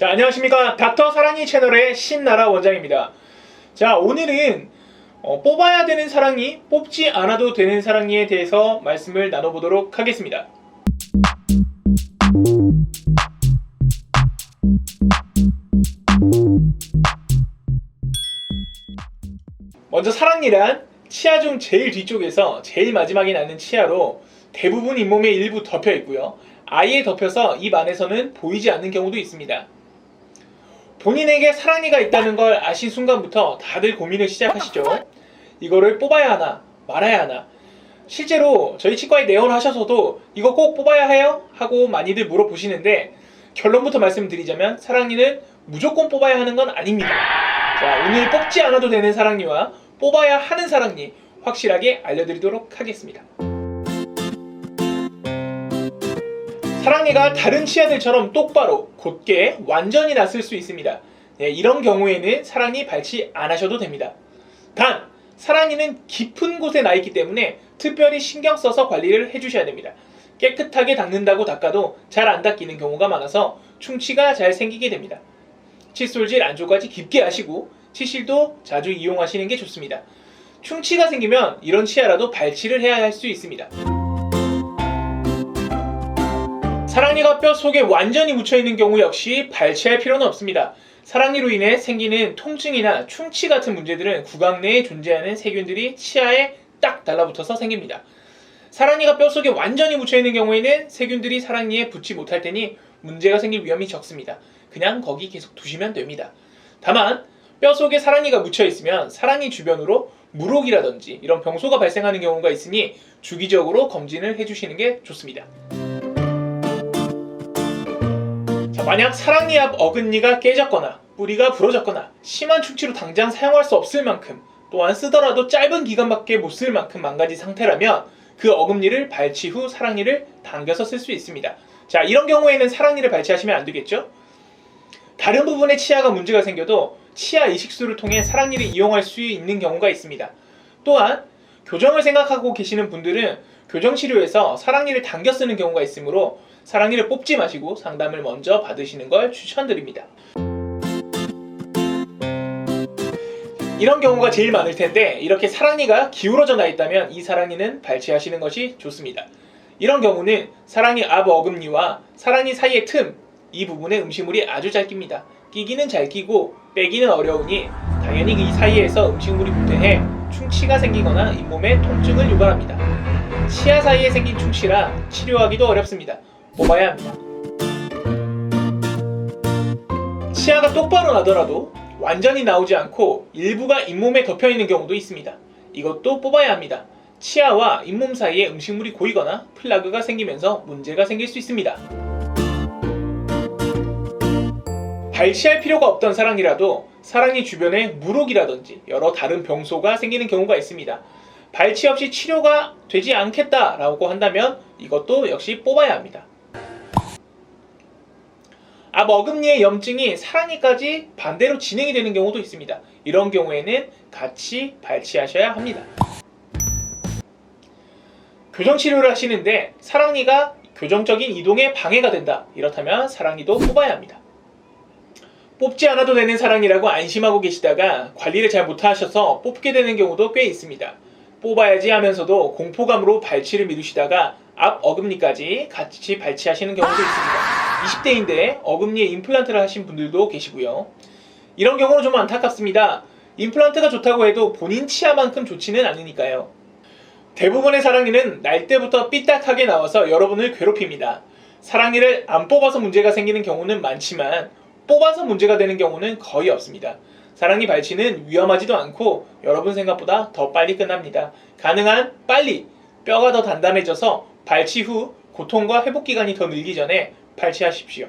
자, 안녕하십니까. 닥터 사랑니 채널의 신나라 원장입니다. 자, 오늘은 뽑아야 되는 사랑니, 뽑지 않아도 되는 사랑니에 대해서 말씀을 나눠보도록 하겠습니다. 먼저 사랑니란 치아 중 제일 뒤쪽에서 제일 마지막에 나는 치아로 대부분 잇몸의 일부 덮여 있고요. 아예 덮여서 입 안에서는 보이지 않는 경우도 있습니다. 본인에게 사랑니가 있다는 걸 아신 순간부터 다들 고민을 시작하시죠. 이거를 뽑아야 하나 말아야 하나. 실제로 저희 치과에 내원을 하셔서도 이거 꼭 뽑아야 해요? 하고 많이들 물어보시는데, 결론부터 말씀드리자면 사랑니는 무조건 뽑아야 하는 건 아닙니다. 자, 오늘 뽑지 않아도 되는 사랑니와 뽑아야 하는 사랑니 확실하게 알려드리도록 하겠습니다. 사랑니가 다른 치아들처럼 똑바로 곧게 완전히 났을 수 있습니다. 이런 경우에는 사랑니 발치 안 하셔도 됩니다. 단, 사랑니는 깊은 곳에 나 있기 때문에 특별히 신경 써서 관리를 해주셔야 됩니다. 깨끗하게 닦는다고 닦아도 잘 안 닦이는 경우가 많아서 충치가 잘 생기게 됩니다. 칫솔질 안쪽까지 깊게 하시고 치실도 자주 이용하시는 게 좋습니다. 충치가 생기면 이런 치아라도 발치를 해야 할 수 있습니다. 사랑니가 뼈 속에 완전히 묻혀있는 경우 역시 발치할 필요는 없습니다. 사랑니로 인해 생기는 통증이나 충치 같은 문제들은 구강 내에 존재하는 세균들이 치아에 딱 달라붙어서 생깁니다. 사랑니가 뼈 속에 완전히 묻혀있는 경우에는 세균들이 사랑니에 붙지 못할 테니 문제가 생길 위험이 적습니다. 그냥 거기 계속 두시면 됩니다. 다만 뼈 속에 사랑니가 묻혀있으면 사랑니 주변으로 물혹이라든지 이런 병소가 발생하는 경우가 있으니 주기적으로 검진을 해주시는 게 좋습니다. 만약 사랑니 앞 어금니가 깨졌거나 뿌리가 부러졌거나 심한 충치로 당장 사용할 수 없을 만큼, 또한 쓰더라도 짧은 기간밖에 못 쓸 만큼 망가진 상태라면 그 어금니를 발치 후 사랑니를 당겨서 쓸 수 있습니다. 자, 이런 경우에는 사랑니를 발치하시면 안 되겠죠? 다른 부분에 치아가 문제가 생겨도 치아 이식술을 통해 사랑니를 이용할 수 있는 경우가 있습니다. 또한 교정을 생각하고 계시는 분들은 교정치료에서 사랑니를 당겨 쓰는 경우가 있으므로 사랑니를 뽑지 마시고 상담을 먼저 받으시는 걸 추천드립니다. 이런 경우가 제일 많을 텐데, 이렇게 사랑니가 기울어져 나 있다면 이 사랑니는 발치하시는 것이 좋습니다. 이런 경우는 사랑니 앞 어금니와 사랑니 사이의 틈, 이 부분에 음식물이 아주 잘 낍니다. 끼기는 잘 끼고 빼기는 어려우니 당연히 이 사이에서 음식물이 부패해 충치가 생기거나 잇몸에 통증을 유발합니다. 치아 사이에 생긴 충치라 치료하기도 어렵습니다. 뽑아야 합니다. 치아가 똑바로 나더라도 완전히 나오지 않고 일부가 잇몸에 덮여있는 경우도 있습니다. 이것도 뽑아야 합니다. 치아와 잇몸 사이에 음식물이 고이거나 플라그가 생기면서 문제가 생길 수 있습니다. 발치할 필요가 없던 사랑니라도 사랑니 주변에 물혹이라든지 여러 다른 병소가 생기는 경우가 있습니다. 발치 없이 치료가 되지 않겠다라고 한다면 이것도 역시 뽑아야 합니다. 앞 어금니의 염증이 사랑니까지 반대로 진행이 되는 경우도 있습니다. 이런 경우에는 같이 발치하셔야 합니다. 교정치료를 하시는데 사랑니가 교정적인 이동에 방해가 된다. 이렇다면 사랑니도 뽑아야 합니다. 뽑지 않아도 되는 사랑니라고 안심하고 계시다가 관리를 잘 못하셔서 뽑게 되는 경우도 꽤 있습니다. 뽑아야지 하면서도 공포감으로 발치를 미루시다가 앞 어금니까지 같이 발치하시는 경우도 있습니다. 20대인데 어금니에 임플란트를 하신 분들도 계시고요. 이런 경우는 좀 안타깝습니다. 임플란트가 좋다고 해도 본인 치아만큼 좋지는 않으니까요. 대부분의 사랑니는 날 때부터 삐딱하게 나와서 여러분을 괴롭힙니다. 사랑니를 안 뽑아서 문제가 생기는 경우는 많지만 뽑아서 문제가 되는 경우는 거의 없습니다. 사랑니 발치는 위험하지도 않고 여러분 생각보다 더 빨리 끝납니다. 가능한 빨리 뼈가 더 단단해져서 발치 후 고통과 회복 기간이 더 늘기 전에 발치하십시오.